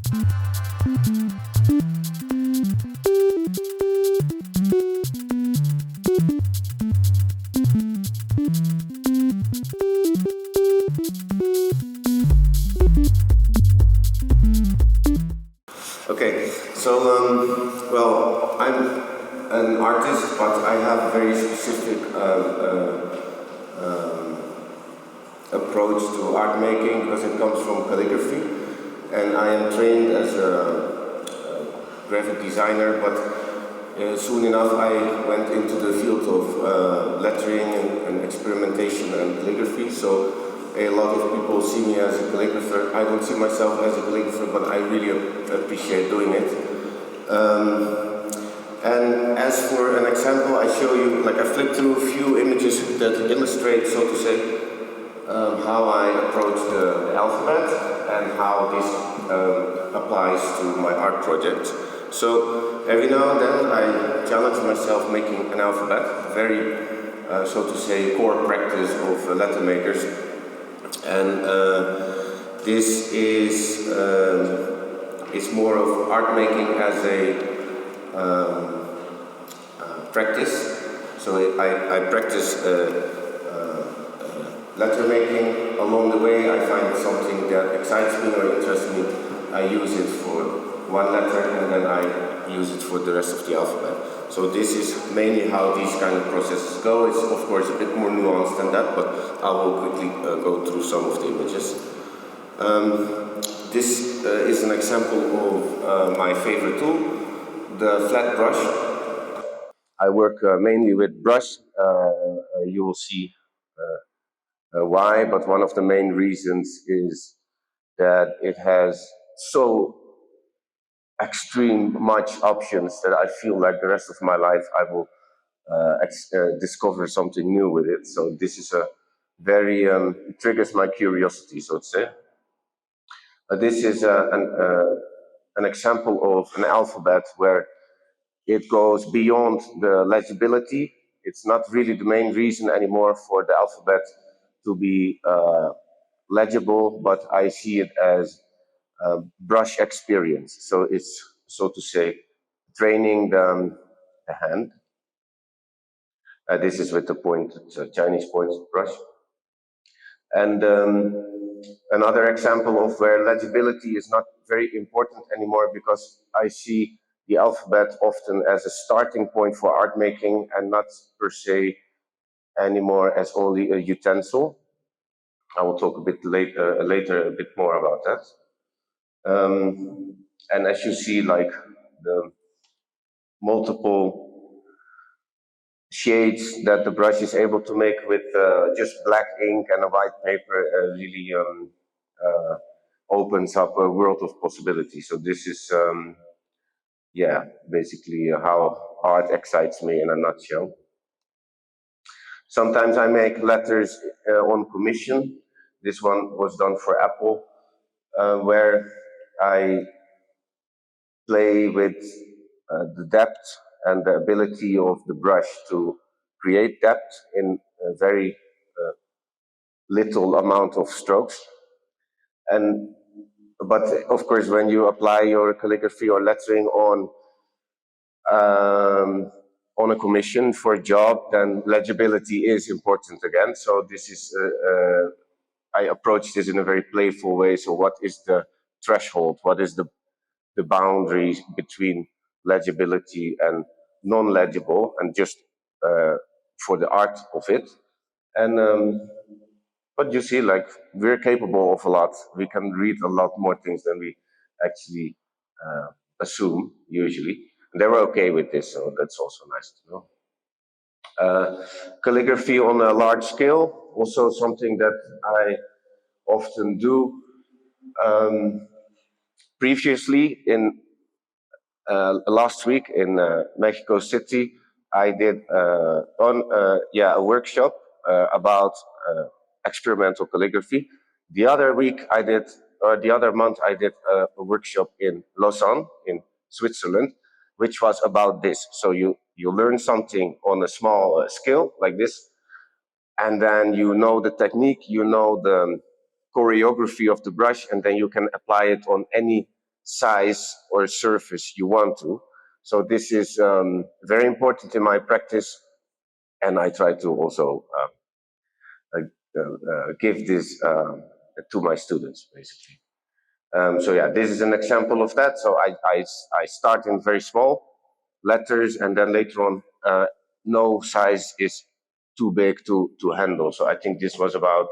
Okay, so well, I'm an artist, but I have a very specific approach to art making because it comes from calligraphy, and I am trained as a graphic designer, but soon enough I went into the field of lettering and experimentation and calligraphy. So a lot of people see me as a calligrapher. I don't see myself as a calligrapher, but I really appreciate doing it. And as for an example, I show you, like I flipped through a few images that illustrate, so to say, how I approach the alphabet and how this applies to my art project. So every now and then I challenge myself making an alphabet, very, so to say, core practice of letter makers. And this is it's more of art making as a practice. So I practice letter making. Along the way I find something that excites me or interests me. I use it for one letter and then I use it for the rest of the alphabet. So this is mainly how these kind of processes go. It's of course a bit more nuanced than that, but I will quickly go through some of the images. This is an example of my favorite tool, the flat brush. I work mainly with brush. You will see why, but one of the main reasons is that it has so extreme much options that I feel like the rest of my life I will discover something new with it. So this is a very it triggers my curiosity, so to say. This is an example of an alphabet where it goes beyond the legibility. It's not really the main reason anymore for the alphabet to be legible, but I see it as brush experience. So it's, so to say, training the hand. This is with the Chinese pointed brush. And another example of where legibility is not very important anymore, because I see the alphabet often as a starting point for art making and not per se anymore as only a utensil. I will talk a bit later a bit more about that. And as you see, like the multiple shades that the brush is able to make with just black ink and a white paper really opens up a world of possibilities. So this is, yeah, basically how art excites me in a nutshell. Sometimes I make letters on commission. This one was done for Apple, where I play with the depth and the ability of the brush to create depth in a very little amount of strokes. But of course, when you apply your calligraphy or lettering on a commission for a job, then legibility is important again. So this is I approach this in a very playful way. So what is the threshold? What is the boundary between legibility and non-legible, and just for the art of it? And but you see, like, we're capable of a lot. We can read a lot more things than we actually assume usually. And they were okay with this, so that's also nice to know. Calligraphy on a large scale, also something that I often do. Previously, in last week in Mexico City, I did a workshop about experimental calligraphy. The other week I did, or the other month I did a workshop in Lausanne in Switzerland, which was about this. So you learn something on a small scale like this, and then you know the technique, you know the choreography of the brush, and then you can apply it on any size or surface you want to. So this is very important in my practice, and I try to also give this to my students, basically. So yeah, this is an example of that. So I start in very small letters, and then later on, no size is too big to handle. So I think this was about,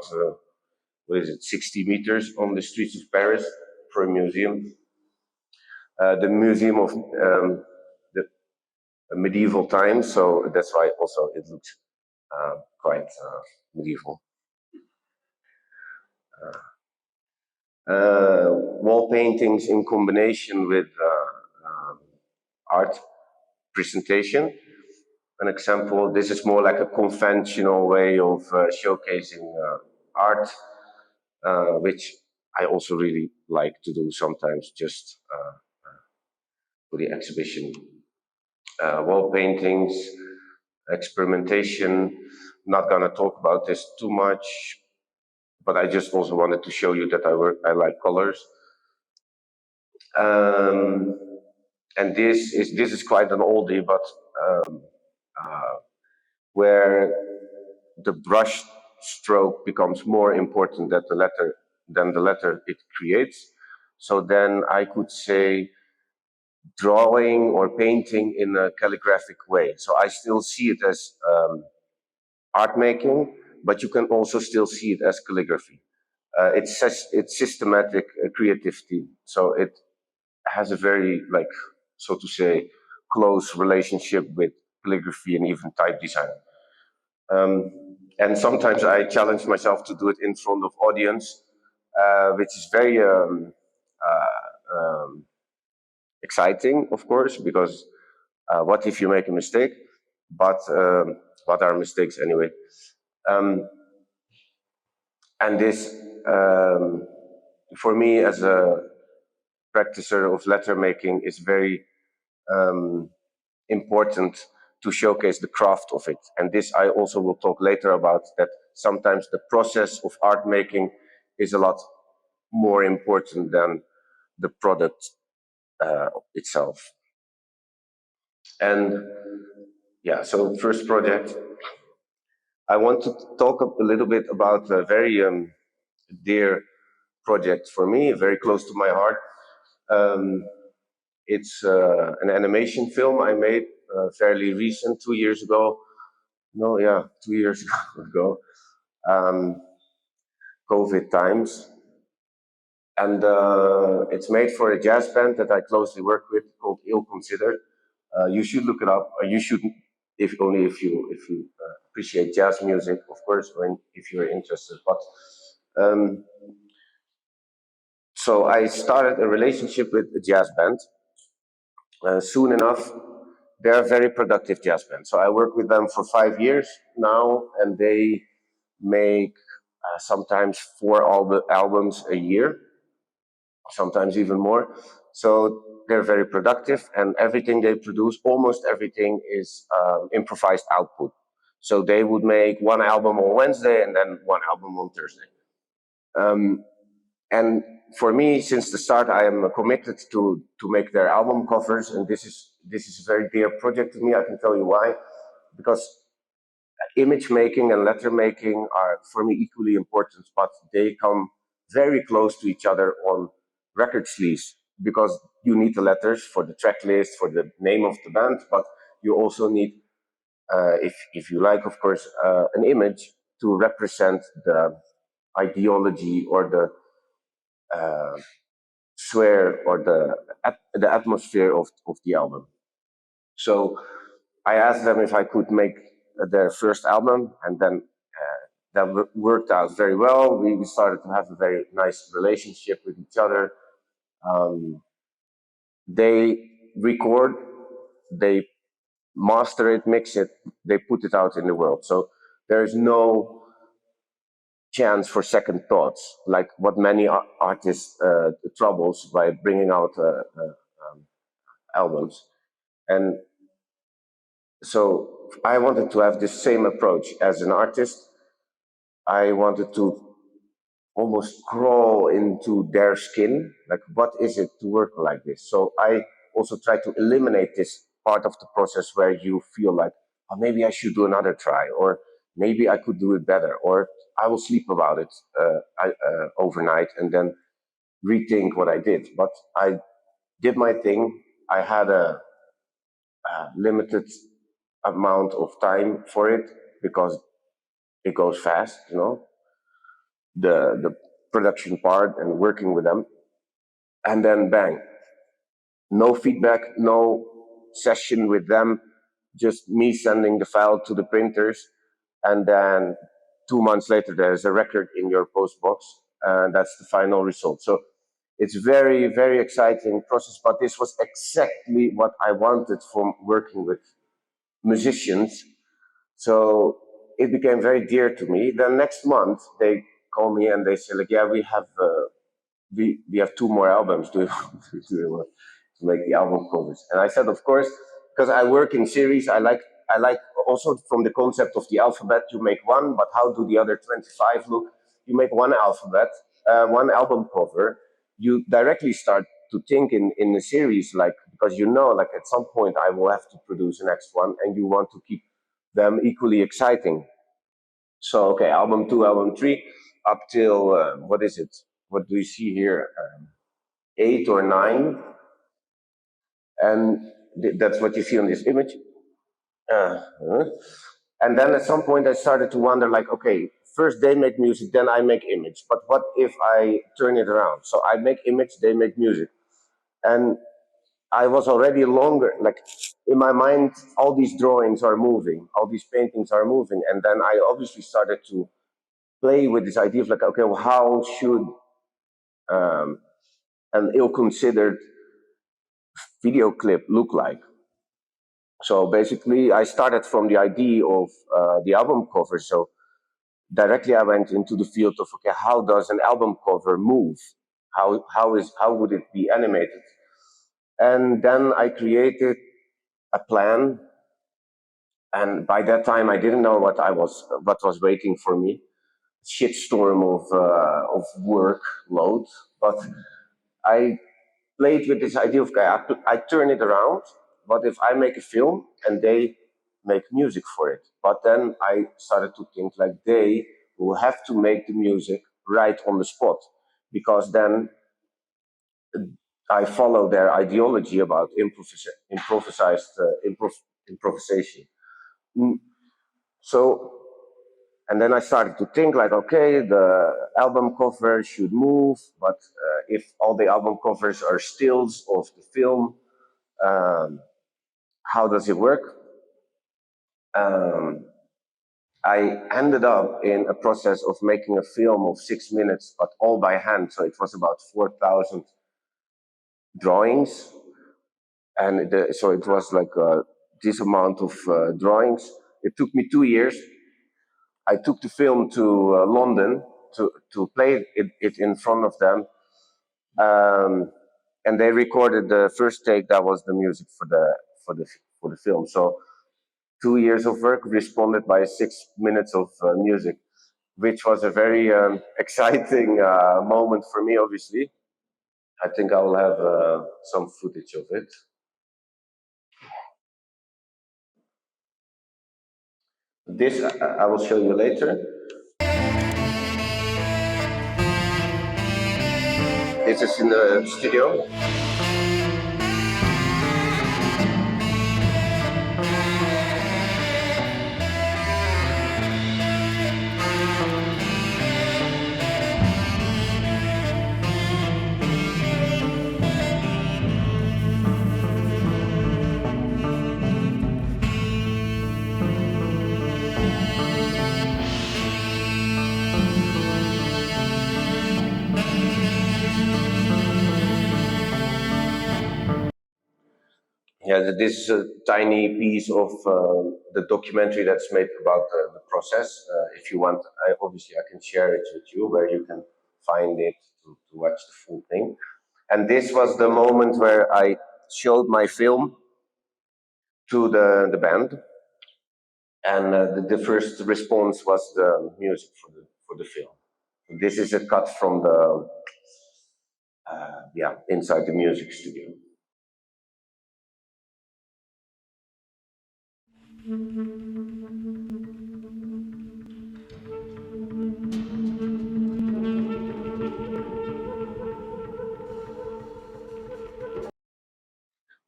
what is it, 60 meters on the streets of Paris for a museum. The museum of the medieval times, so that's why also it looks quite medieval. Wall paintings in combination with art presentation. An example, this is more like a conventional way of showcasing art, which I also really like to do sometimes, just for the exhibition. Wall paintings, experimentation. Not gonna talk about this too much, but I just also wanted to show you that I like colors. And this is quite an oldie, but where the brush stroke becomes more important than the letter it creates. So then I could say drawing or painting in a calligraphic way. So I still see it as art making, but you can also still see it as calligraphy. It's systematic creativity. So it has a very, like, so to say, close relationship with calligraphy and even type design. And sometimes I challenge myself to do it in front of audience, which is very exciting, of course, because what if you make a mistake? But what are mistakes anyway? And this, for me as a practitioner of letter making, is very important to showcase the craft of it. And this I also will talk later about, that sometimes the process of art making is a lot more important than the product itself. And yeah, so first project, I want to talk a little bit about a very dear project for me, very close to my heart. It's an animation film I made fairly recent, 2 years ago. No, yeah, 2 years ago. COVID times. And it's made for a jazz band that I closely work with called Ill Considered. You should look it up. You should, if only if you appreciate jazz music, of course, or if you're interested. But so I started a relationship with a jazz band. Soon enough, they're a very productive jazz band. So I work with them for 5 years now, and they make sometimes 4 albums a year, sometimes even more. So they're very productive, and everything they produce, almost everything, is improvised output. So they would make one album on Wednesday and then one album on Thursday. And for me, since the start, I am committed to make their album covers, and this is a very dear project to me. I can tell you why, because image making and letter making are for me equally important, but they come very close to each other on record sleeves, because you need the letters for the track list, for the name of the band, but you also need, if you like, of course, an image to represent the ideology or the swear or the atmosphere of the album. So I asked them if I could make their first album, and then that worked out very well. We started to have a very nice relationship with each other. They record, they master it, mix it, they put it out in the world. So there is no chance for second thoughts, like what many artists troubles by bringing out albums. And so I wanted to have the same approach as an artist. I wanted to almost crawl into their skin. Like, what is it to work like this? So I also try to eliminate this part of the process where you feel like, oh, maybe I should do another try, or maybe I could do it better, or I will sleep about it overnight and then rethink what I did. But I did my thing. I had a limited amount of time for it because it goes fast, the production part and working with them. And then bang, no feedback, no session with them, just me sending the file to the printers. And then 2 months later, there's a record in your post box, and that's the final result. So it's very, very exciting process, but this was exactly what I wanted from working with musicians. So it became very dear to me. Then next month, they call me and they say, like, yeah, we have two more albums. Do you want to make the album covers? And I said, of course, because I work in series. I like also from the concept of the alphabet. You make one, but how do the other 25 look? You make one alphabet, one album cover. You directly start to think in a series, like, because like at some point I will have to produce the next one, and you want to keep them equally exciting. So okay, album two, album three, up till what is it? What do you see here? 8 or 9, and that's what you see on this image. Uh, uh. And then at some point I started to wonder, like, okay, first they make music, then I make image. But what if I turn it around? So I make image, they make music, and I was already longer, like in my mind, all these drawings are moving, all these paintings are moving, and then I obviously started to play with this idea of like, okay, well, how should um, an ill-considered video clip look like? So basically, I started from the idea of the album cover. So directly, I went into the field of okay, how does an album cover move? How would it be animated? And then I created a plan. And by that time, I didn't know what was waiting for me. Shitstorm of workload, but I played with this idea of okay, I turn it around. What if I make a film and they make music for it? But then I started to think like they will have to make the music right on the spot, because then I follow their ideology about improvisation. Mm, So, and then I started to think like, okay, the album cover should move, but if all the album covers are stills of the film, um, how does it work? Um, I ended up in a process of making a film of 6 minutes, but all by hand. So it was about 4,000 drawings, and so it was like this amount of drawings. It took me 2 years. I took the film to London to play it in front of them, um, and they recorded the first take. That was the music for the for the film. So 2 years of work responded by 6 minutes of music, which was a very exciting moment for me. Obviously, I think I will have some footage of it. This I will show you later. This is in the studio. Yeah, this is a tiny piece of the documentary that's made about the process. If you want, obviously I can share it with you where you can find it to watch the full thing. And this was the moment where I showed my film to the band, and the first response was the music for the film. This is a cut from the inside the music studio.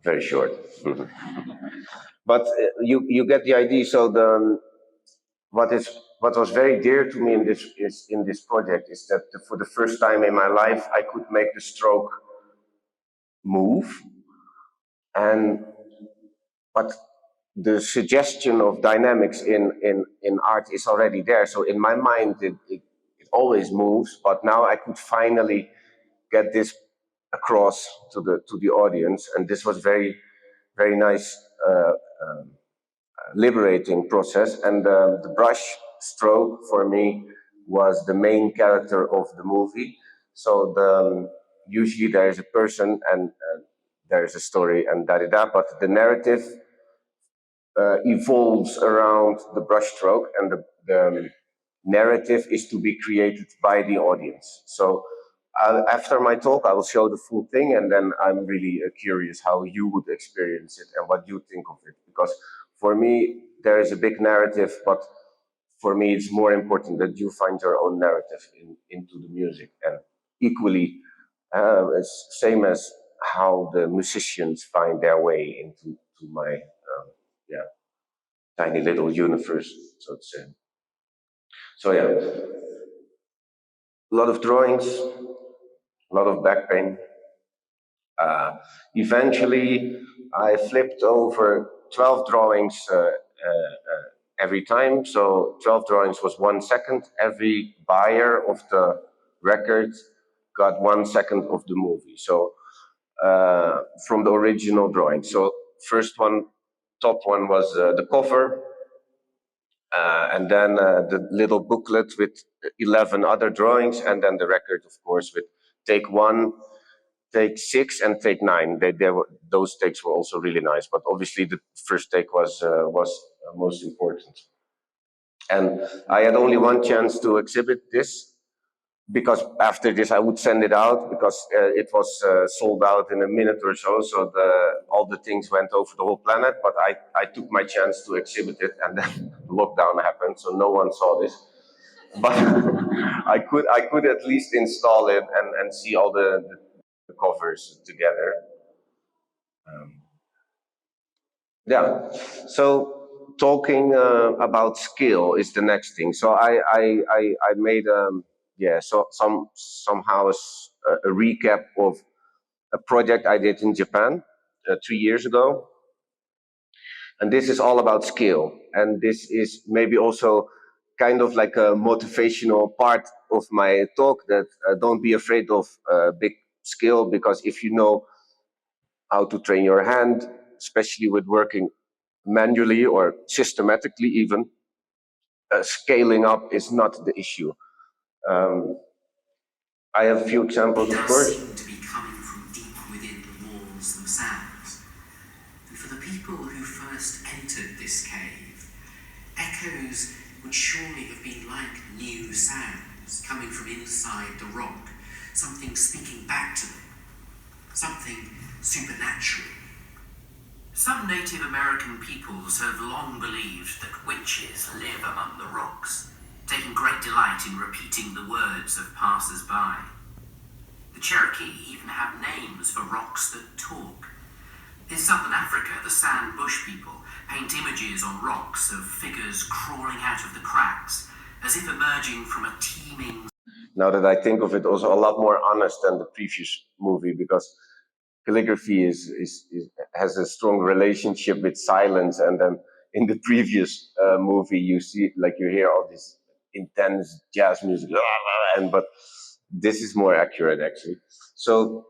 Very short. But you get the idea. So what was very dear to me in this project is that for the first time in my life I could make the stroke move, and but the suggestion of dynamics in art is already there. So in my mind it always moves, but now I could finally get this across to the audience, and this was very nice, liberating process. And the brush stroke for me was the main character of the movie. So usually there is a person and there is a story and da da da, but the narrative evolves around the brushstroke, and the narrative is to be created by the audience. So after my talk, I will show the full thing, and then I'm really curious how you would experience it and what you think of it. Because for me, there is a big narrative, but for me, it's more important that you find your own narrative into the music, and equally, it's same as how the musicians find their way into my yeah tiny little universe, so to say. So yeah, a lot of drawings, a lot of back pain. Eventually, I flipped over 12 drawings every time. So 12 drawings was 1 second. Every buyer of the record got 1 second of the movie. So from the original drawing. So first one, top one was the cover. And then the little booklet with 11 other drawings, and then the record, of course, with take 1, take 6, and take 9. Those takes were also really nice, but obviously the first take was most important. And I had only one chance to exhibit this, because after this I would send it out, because it was sold out in a minute or so. So all the things went over the whole planet. But I took my chance to exhibit it, and then lockdown happened, so no one saw this. But I could at least install it and see all the covers together. Yeah. So talking about skill is the next thing. So I made so somehow a recap of a project I did in Japan 3 years ago, and this is all about skill. And this is maybe also kind of like a motivational part of my talk, that don't be afraid of big skill, because if you know how to train your hand, especially with working manually or systematically even, scaling up is not the issue. I have a few examples, of course. It does seem to be coming from deep within the walls themselves. And for the people who first entered this cave, echoes would surely have been like new sounds coming from inside the rock, something speaking back to them, something supernatural. Some Native American peoples have long believed that witches live among the rocks, taking great delight in repeating the words of passers-by. The Cherokee even have names for rocks that talk. In southern Africa, the San Bush people paint images on rocks of figures crawling out of the cracks, as if emerging from a teeming... Now that I think of it, also a lot more honest than the previous movie, because calligraphy has a strong relationship with silence, and then in the previous movie you see, like, you hear all this intense jazz music, but this is more accurate actually. So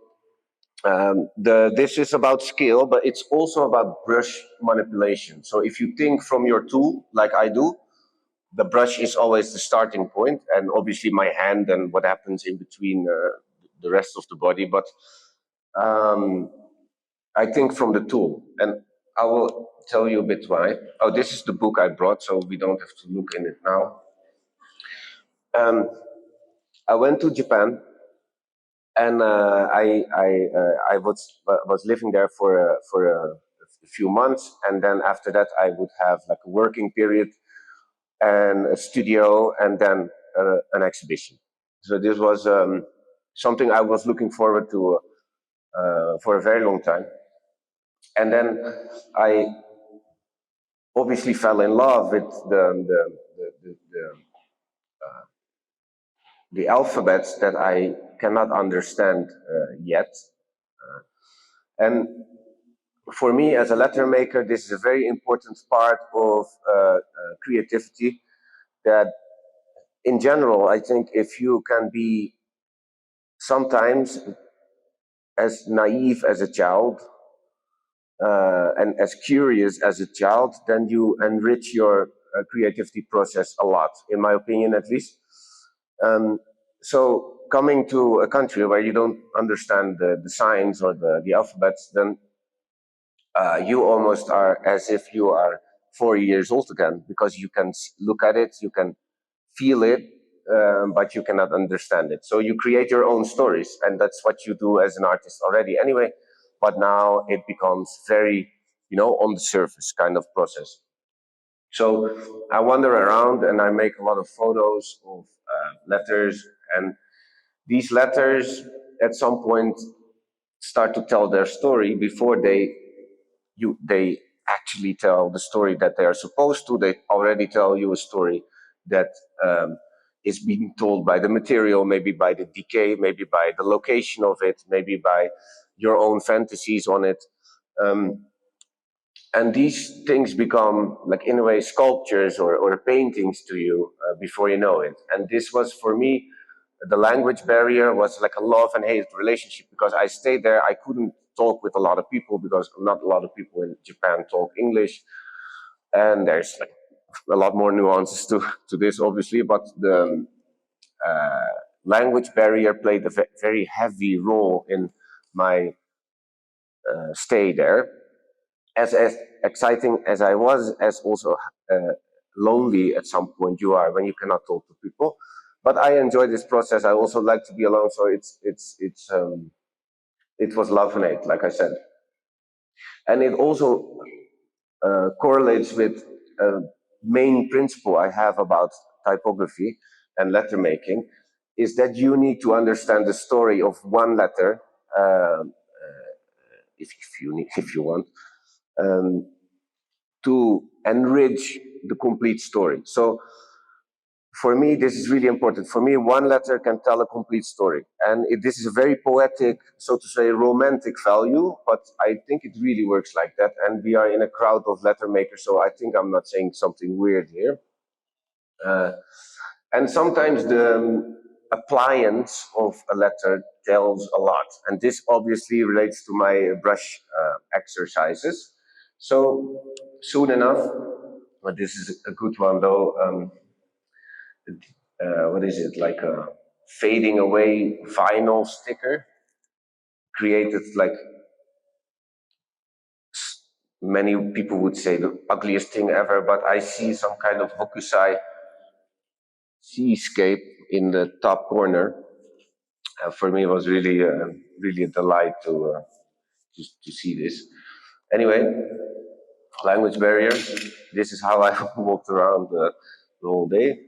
this is about skill, but it's also about brush manipulation. So if you think from your tool, like I do, the brush is always the starting point, and obviously my hand and what happens in between the rest of the body. But I think from the tool, and I will tell you a bit why. Oh, this is the book I brought, so we don't have to look in it now. I went to Japan, and I was living there for a few months, and then after that I would have like a working period and a studio, and then an exhibition. So this was something I was looking forward to for a very long time. And then I obviously fell in love with the alphabets that I cannot understand yet. And for me, as a letter maker, this is a very important part of creativity. That, in general, I think if you can be sometimes as naive as a child and as curious as a child, then you enrich your creativity process a lot, in my opinion, at least. Um, so coming to a country where you don't understand the signs or the alphabets, then you almost are as if you are 4 years old again, because you can look at it, you can feel it, but you cannot understand it. So you create your own stories, and that's what you do as an artist already anyway. But now it becomes very, on the surface kind of process. So I wander around and I make a lot of photos of letters, and these letters at some point start to tell their story before they actually tell the story that they are supposed to. They already tell you a story that is being told by the material, maybe by the decay, maybe by the location of it, maybe by your own fantasies on it. Um, and these things become, like, in a way, sculptures or paintings to you before you know it. And this was, for me, the language barrier was like a love and hate relationship, because I stayed there. I couldn't talk with a lot of people because not a lot of people in Japan talk English, and there's like a lot more nuances to this, obviously. But the language barrier played a very heavy role in my stay there. As exciting as I was, as also lonely at some point you are when you cannot talk to people. But I enjoy this process. I also like to be alone, so it was love and hate, like I said, and it also correlates with a main principle I have about typography and letter making, is that you need to understand the story of one letter, if you want, um, to enrich the complete story. So for me, this is really important. For me, one letter can tell a complete story. And this is a very poetic, so to say, romantic value, but I think it really works like that. And we are in a crowd of letter makers, so I think I'm not saying something weird here. And sometimes the appliance of a letter tells a lot. And this obviously relates to my brush exercises. So soon enough, but this is a good one though. What is it, like a fading away vinyl sticker created, like, many people would say the ugliest thing ever, but I see some kind of hokusai seascape in the top corner. For me, it was really a delight to see this. Anyway, language barrier. This is how I walked around the whole day.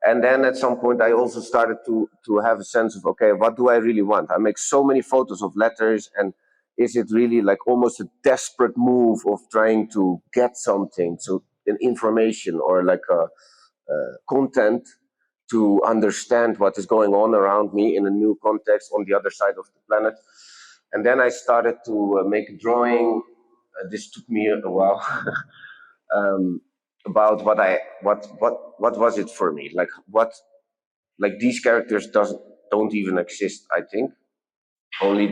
And then at some point, I also started to have a sense of, okay, what do I really want? I make so many photos of letters, and is it really like almost a desperate move of trying to get something, so an information or like a content to understand what is going on around me in a new context on the other side of the planet? And then I started to make a drawing. This took me a while. About what was it for me, like these characters don't even exist, I think. Only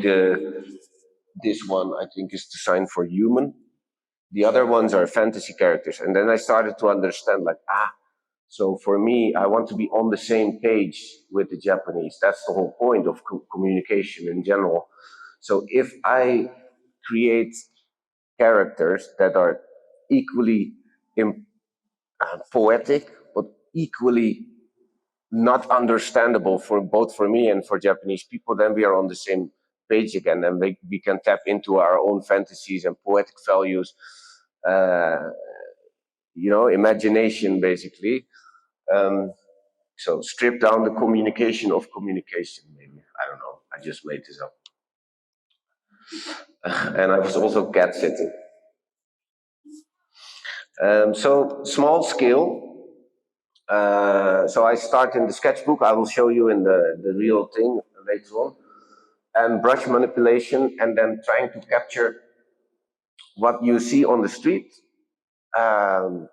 this one, I think, is the sign for human. The other ones are fantasy characters. And then I started to understand, like, so for me, I want to be on the same page with the Japanese. That's the whole point of communication in general. So if I create characters that are equally poetic, but equally not understandable for both for me and for Japanese people, then we are on the same page again, and we can tap into our own fantasies and poetic values, imagination, basically. So strip down the communication of communication, maybe. I don't know. I just made this up. And I was also cat sitting. So small scale. So I start in the sketchbook. I will show you in the real thing later on. And brush manipulation, and then trying to capture what you see on the street, and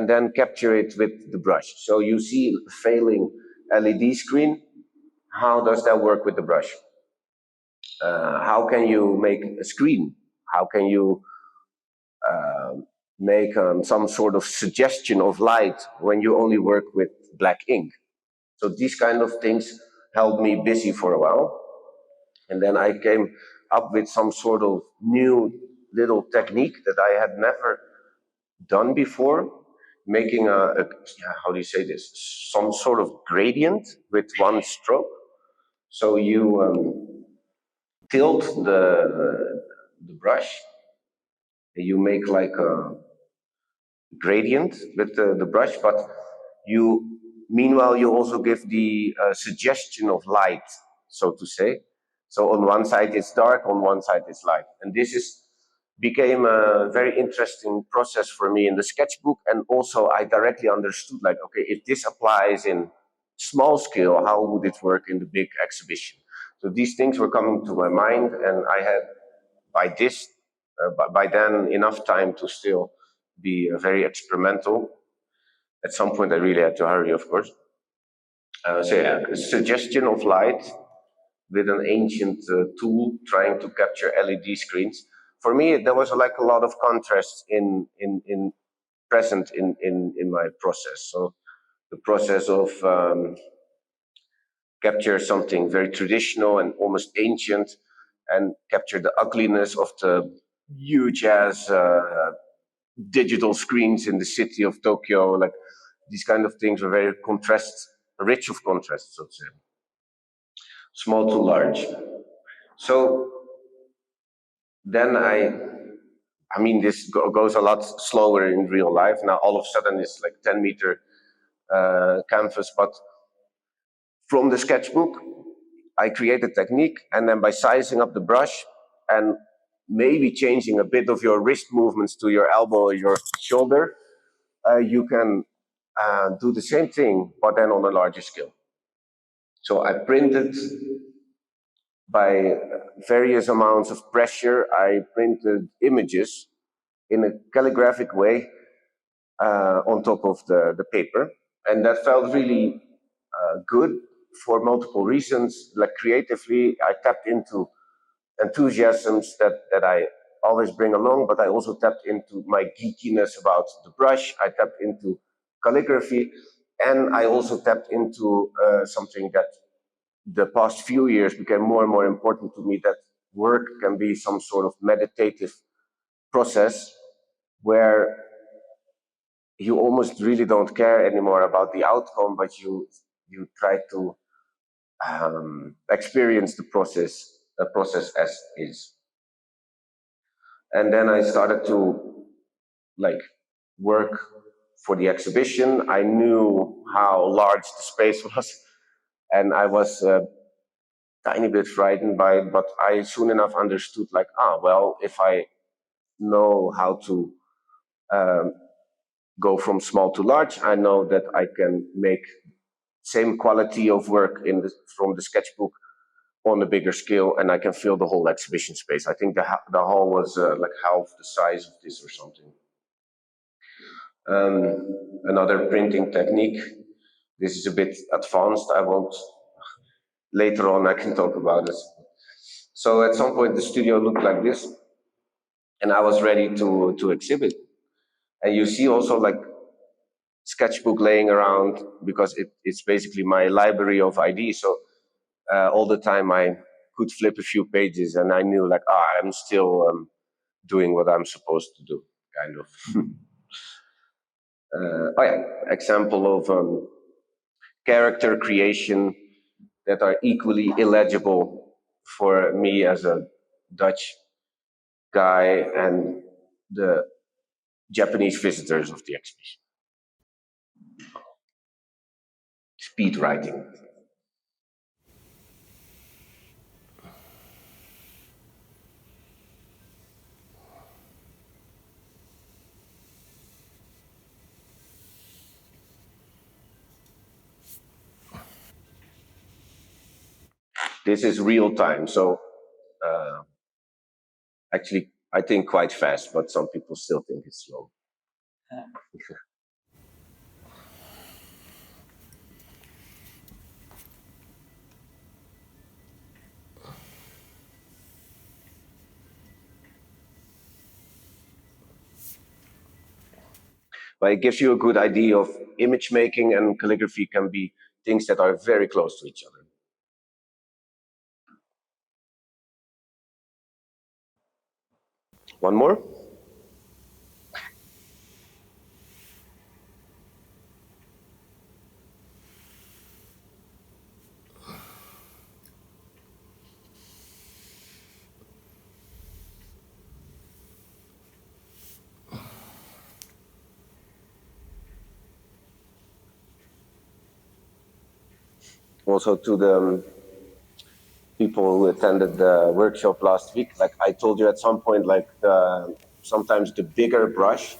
then capture it with the brush. So you see a failing LED screen. How does that work with the brush? How can you make a screen? How can you make some sort of suggestion of light when you only work with black ink? So these kind of things held me busy for a while. And then I came up with some sort of new little technique that I had never done before, making how do you say this? Some sort of gradient with one stroke. So you tilt the brush, and you make like a gradient with the brush, but meanwhile you also give the suggestion of light, so to say. So on one side it's dark, on one side it's light, and this became a very interesting process for me in the sketchbook. And also I directly understood, like, okay, if this applies in small scale, how would it work in the big exhibition? So these things were coming to my mind, and I had by then enough time to still be very experimental. At some point I really had to hurry, of course. So yeah, suggestion of light with an ancient tool trying to capture LED screens. For me, there was like a lot of contrast in present in my process. So the process of capture something very traditional and almost ancient, and capture the ugliness of the huge ass digital screens in the city of Tokyo. Like these kind of things were very rich of contrast, so to say. Small to large. So then I mean, this goes a lot slower in real life. Now all of a sudden it's like 10-meter canvas, but from the sketchbook, I create a technique, and then by sizing up the brush and maybe changing a bit of your wrist movements to your elbow or your shoulder, you can do the same thing, but then on a larger scale. So I printed by various amounts of pressure. I printed images in a calligraphic way on top of the paper, and that felt really good for multiple reasons. Like creatively, I tapped into enthusiasms that I always bring along, but I also tapped into my geekiness about the brush. I tapped into calligraphy, and I also tapped into something that the past few years became more and more important to me, that work can be some sort of meditative process where you almost really don't care anymore about the outcome, but you try to experience the process as is. And then I started to like work for the exhibition. I knew how large the space was, and I was a tiny bit frightened by it, but I soon enough understood, like, well, if I know how to go from small to large, I know that I can make same quality of work from the sketchbook on a bigger scale, and I can fill the whole exhibition space. I think the hall was like half the size of this or something. Another printing technique. This is a bit advanced. I won't. Later on, I can talk about it. So at some point, the studio looked like this, and I was ready to exhibit. And you see also like sketchbook laying around, because it's basically my library of ideas. So all the time I could flip a few pages, and I knew like, I'm still doing what I'm supposed to do, kind of. Oh yeah, example of character creation that are equally illegible for me as a Dutch guy and the Japanese visitors of the exhibition. Speed writing. This is real time, so actually I think quite fast, but some people still think it's slow. But it gives you a good idea of image making, and calligraphy can be things that are very close to each other. One more? Also to the people who attended the workshop last week, like I told you at some point, like sometimes the bigger brush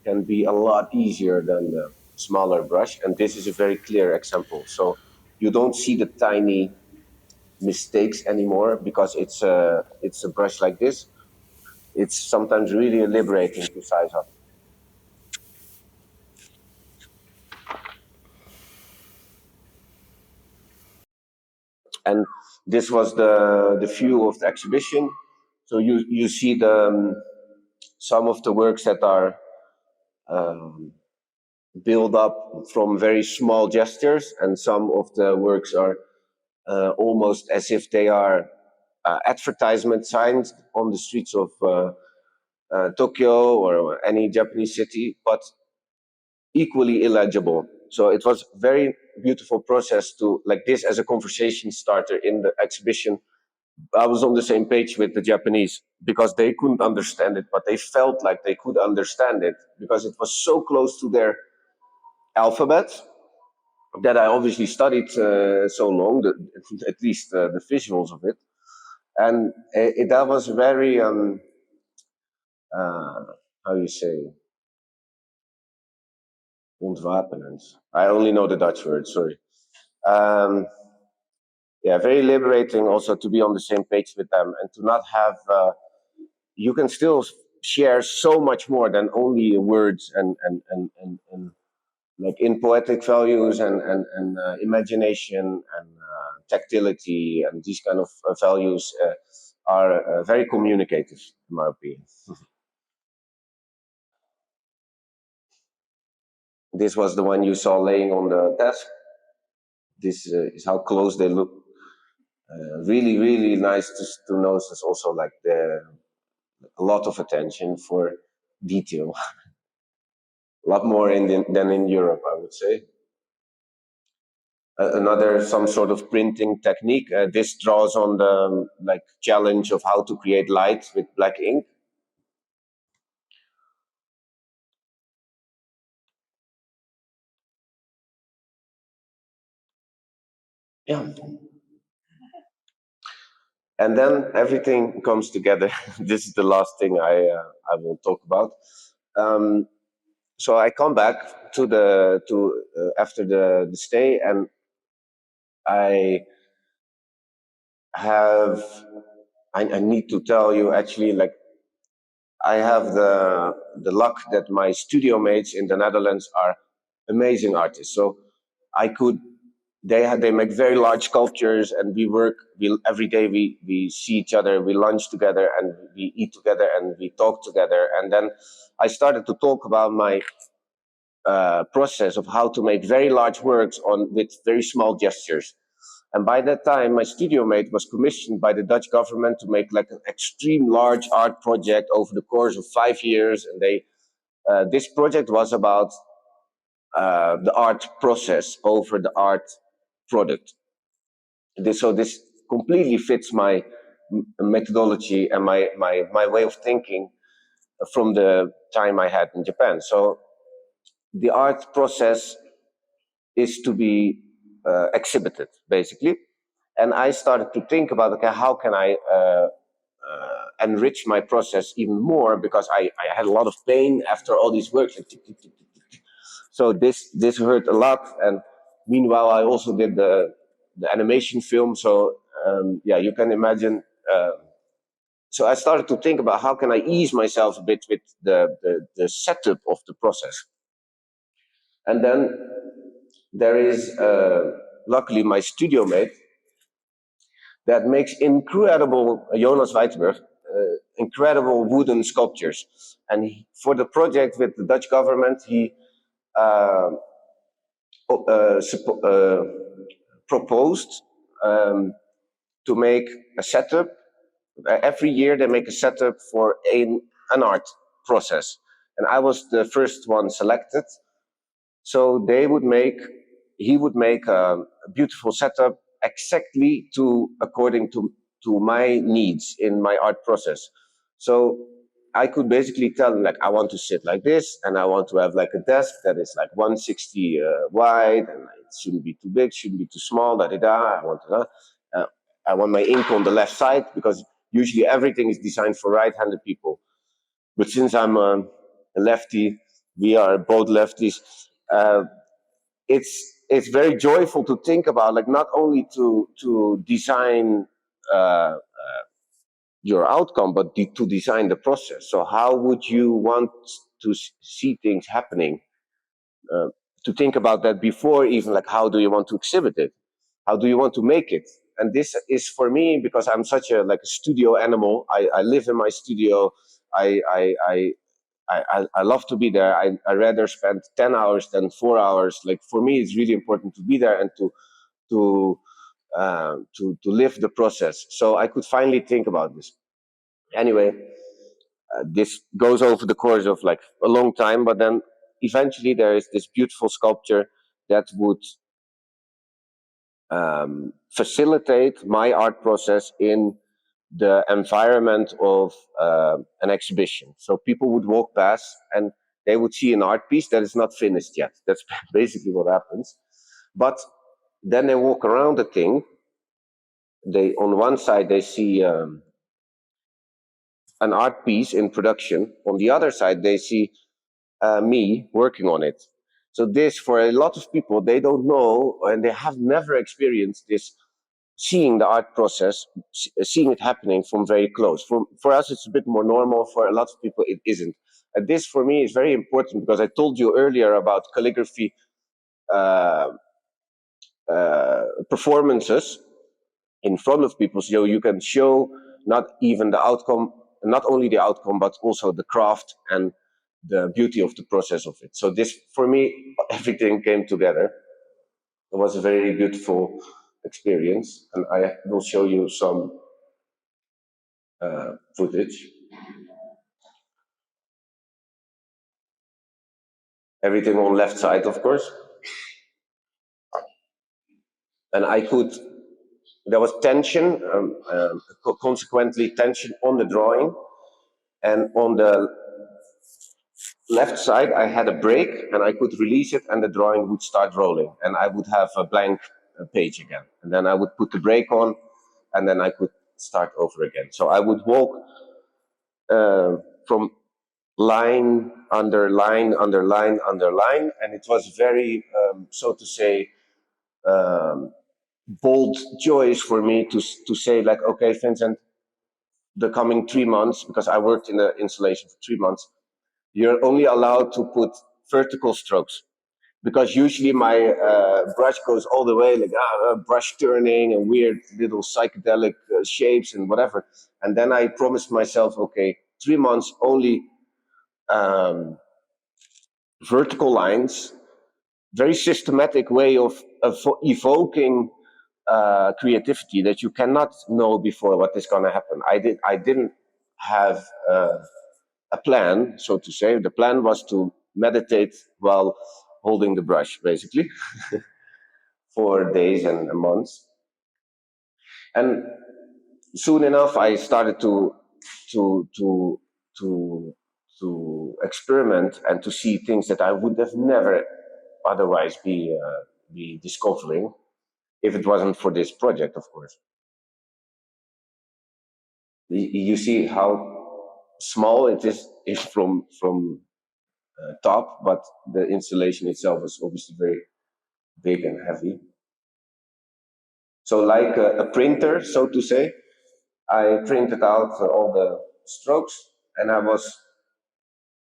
can be a lot easier than the smaller brush, and this is a very clear example. So you don't see the tiny mistakes anymore because it's a brush like this. It's sometimes really liberating to size up. And this was the view of the exhibition. So you see the some of the works that are build up from very small gestures, and some of the works are almost as if they are advertisement signs on the streets of Tokyo or any Japanese city, but equally illegible. So it was very beautiful process to like this as a conversation starter in the exhibition. I was on the same page with the Japanese because they couldn't understand it, but they felt like they could understand it because it was so close to their alphabet that I obviously studied so long, at least the visuals of it, and that was very how you say ontwapenend. I only know the Dutch word. Sorry. Um, yeah, very liberating also to be on the same page with them and to not have. You can still share so much more than only words and like in poetic values and imagination and tactility and these kind of values are very communicative, in my opinion. This was the one you saw laying on the desk. This is how close they look. Really, really nice to notice also like a lot of attention for detail. A lot more than in Europe, I would say. Another some sort of printing technique. This draws on the like challenge of how to create light with black ink. Yeah. And then everything comes together. This is the last thing I will talk about. Um, so I come back to the to after the stay, and I have I need to tell you actually like I have the luck that my studio mates in the Netherlands are amazing artists. So I could they make very large sculptures, and we work we every day we see each other, we lunch together, and we eat together, and we talk together. And then I started to talk about my process of how to make very large works on with very small gestures. And by that time, my studio mate was commissioned by the Dutch government to make like an extreme large art project over the course of 5 years. And they this project was about the art process over the art product. So this completely fits my methodology and my way of thinking from the time I had in Japan. So the art process is to be exhibited, basically. And I started to think about, okay, how can I enrich my process even more, because I had a lot of pain after all these works. So this hurt a lot. And meanwhile, I also did the animation film. So yeah, you can imagine. So I started to think about how can I ease myself a bit with the setup of the process. And then there is luckily my studio mate that makes incredible, Jonas Weitberg, incredible wooden sculptures. And for the project with the Dutch government, he uh, proposed to make a setup. Every year they make a setup for an art process. And I was the first one selected. So he would make a beautiful setup exactly according to my needs in my art process. So I could basically tell him, like, I want to sit like this, and I want to have like a desk that is like 160 wide, and it shouldn't be too big, shouldn't be too small. Da da da. I want my ink on the left side, because usually everything is designed for right-handed people. But since I'm a lefty, we are both lefties. Uh, it's very joyful to think about, like, not only to design your outcome, but to design the process. So how would you want to see things happening? Uh, to think about that before, even, like, how do you want to exhibit it? How do you want to make it? And this is for me, because I'm such a studio animal. I live in my studio. I I I I love to be there. I rather spend 10 hours than 4 hours. Like, for me, it's really important to be there and to to live the process. So I could finally think about this. Anyway, this goes over the course of like a long time, but then eventually there is this beautiful sculpture that would facilitate my art process in the environment of an exhibition. So people would walk past and they would see an art piece that is not finished yet. That's basically what happens. But then they walk around the thing. They, on one side, they see an art piece in production. On the other side, they see me working on it. So this, for a lot of people, they don't know and they have never experienced this, seeing the art process, seeing it happening from very close. For us, it's a bit more normal. For a lot of people, it isn't. And this, for me, is very important, because I told you earlier about calligraphy uh, performances in front of people. So you can show not even the outcome, not only the outcome, but also the craft and the beauty of the process of it. So this, for me, everything came together. It was a very beautiful experience, and I will show you some footage. Everything on left side, of course. And I could, there was tension, consequently tension on the drawing. And on the left side, I had a break, and I could release it, and the drawing would start rolling, and I would have a blank page again. And then I would put the break on, and then I could start over again. So I would walk from line under line under line under line, and it was very, so to say, bold choice for me to say, like, okay, Vincent, the coming 3 months, because I worked in the installation for 3 months, you're only allowed to put vertical strokes, because usually my brush goes all the way, like brush turning and weird little psychedelic shapes and whatever. And then I promised myself, okay, 3 months only vertical lines, very systematic way of evoking creativity that you cannot know before what is going to happen. I didn't have a plan, so to say. The plan was to meditate while holding the brush, basically, for days and months. And soon enough, I started to to to to experiment and to see things that I would have never otherwise be discovering if it wasn't for this project, of course. You see how small it is from top, but the installation itself is obviously very big and heavy. So, like a printer, so to say, I printed out all the strokes, and I was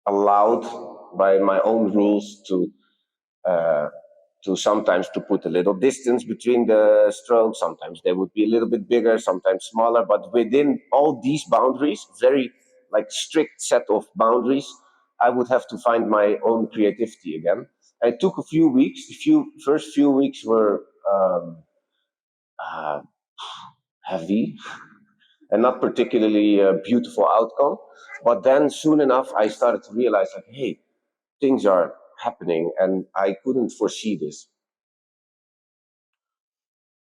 allowed by my own rules uh, to sometimes to put a little distance between the strokes. Sometimes they would be a little bit bigger, sometimes smaller. But within all these boundaries, very like strict set of boundaries, I would have to find my own creativity again. And it took a few weeks. The first few weeks were uh, heavy and not particularly a beautiful outcome. But then soon enough, I started to realize like, hey, things are happening, and I couldn't foresee this.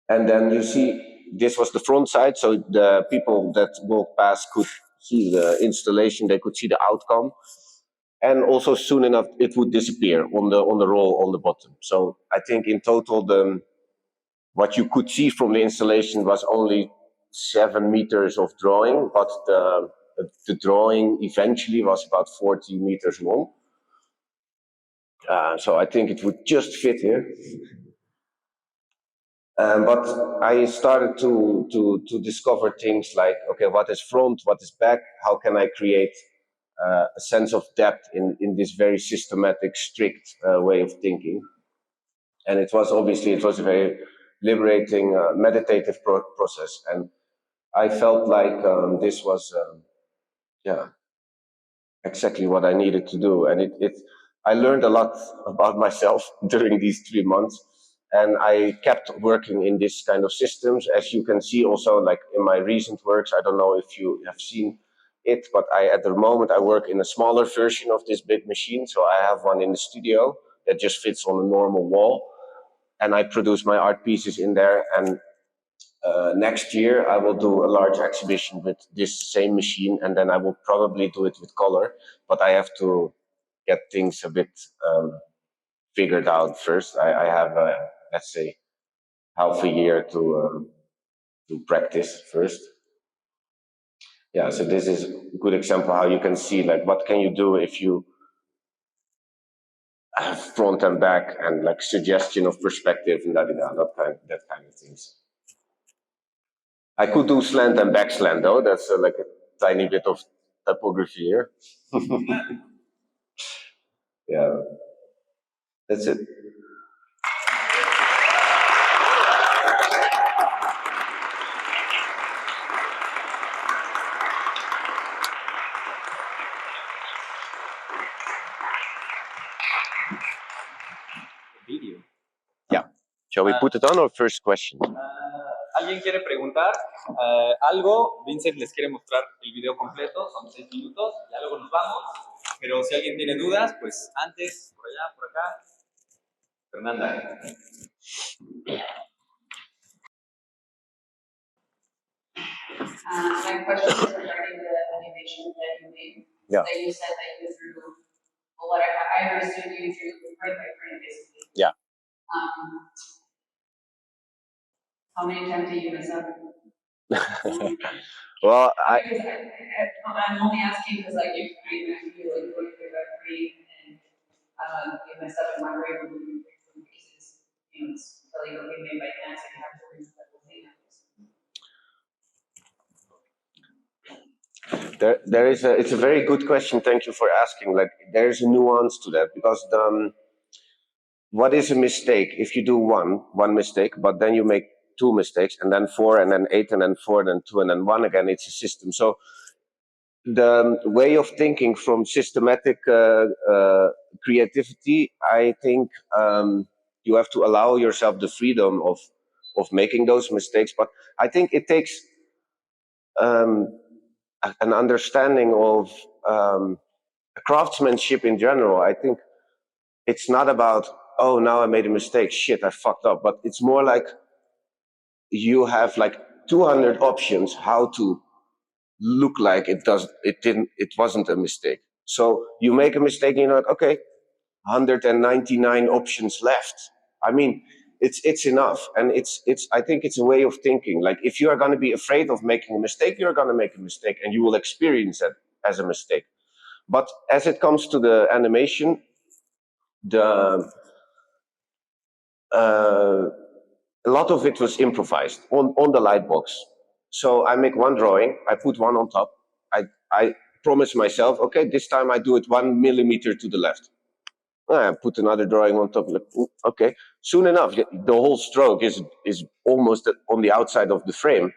And then you see, this was the front side, so the people that walked past could see the installation, they could see the outcome, and also soon enough it would disappear on the roll on the bottom. So I think in total, the what you could see from the installation was only 7 meters of drawing, but the drawing eventually was about 40 meters long. So I think it would just fit here. But I started to discover things like, okay, what is front, what is back, how can I create a sense of depth in this very systematic, strict way of thinking. And it was a very liberating, meditative process. And I felt like this was, yeah, exactly what I needed to do. And I learned a lot about myself during these 3 months. And I kept working in this kind of systems. As you can see also, like in my recent works, I don't know if you have seen it, but at the moment I work in a smaller version of this big machine. So I have one in the studio that just fits on a normal wall. And I produce my art pieces in there. And next year, I will do a large exhibition with this same machine, and then I will probably do it with color. But I have to get things a bit figured out first. I have, let's say, half a year to practice first. Yeah, so this is a good example how you can see like what can you do if you have front and back and like suggestion of perspective and that kind of things. I could do slant and back slant though. That's like a tiny bit of typography here. Yeah, that's it. Video. Yeah. Shall we put it on or first question? ¿Alguien quiere preguntar algo? Vincent les quiere mostrar el video completo, son 6 minutos, ya luego nos vamos. Pero si alguien tiene dudas, pues antes, por allá, por acá. Fernanda. My question is regarding the animation that you made. Yeah. That you said that you drew, well, what I understood you drew print by print, basically. Yeah. How many times did you mess up? Well, I'm only asking because like if I feel like going through that read and you messed up in my brain in pieces, you know, it's really okay made by hands and you have to read that whole thing. it's a very good question. Thank you for asking. Like, there is a nuance to that because what is a mistake? If you do one mistake, but then you make two mistakes, and then four, and then eight, and then four, and then two, and then one again, it's a system. So the way of thinking from systematic creativity, I think you have to allow yourself the freedom of making those mistakes. But I think it takes an understanding of craftsmanship in general. I think it's not about, oh, now I made a mistake, shit, I fucked up, but it's more like you have like 200 options how to look like it wasn't a mistake. So you make a mistake and you're like, okay, 199 options left. I mean, it's enough, and I think it's a way of thinking. Like, if you are going to be afraid of making a mistake, you're going to make a mistake, and you will experience it as a mistake. But as it comes to the animation, the a lot of it was improvised on the light box. So I make one drawing, I put one on top. I promise myself, okay, this time I do it 1 millimeter to the left. I put another drawing on top. Like, okay, soon enough, the whole stroke is almost on the outside of the frame.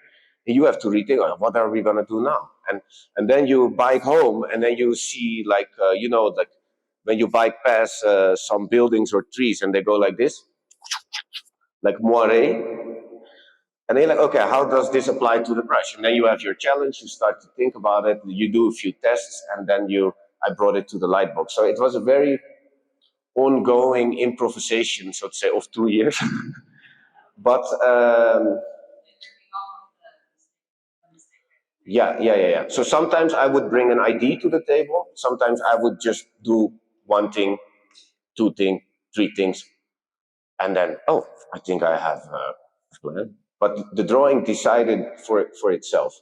You have to rethink, oh, what are we gonna do now? And then you bike home, and then you see like like when you bike past some buildings or trees, and they go like this, like moire. And they're like, okay, how does this apply to the brush? And then you have your challenge, you start to think about it, you do a few tests, and then I brought it to the light box. So it was a very ongoing improvisation, so to say, of 2 years. But yeah. So sometimes I would bring an ID to the table. Sometimes I would just do one thing, two things, three things, and then, oh, I think I have a plan. But the drawing decided for itself.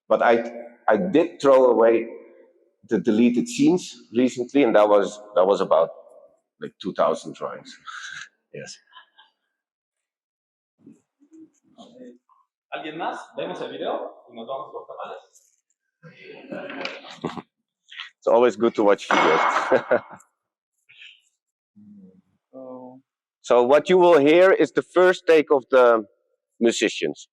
But I did throw away the deleted scenes recently, and that was about like 2,000 drawings. Yes. ¿Alguien más? Vemos el video y nos vamos por tamales. It's always good to watch videos. So what you will hear is the first take of the musicians.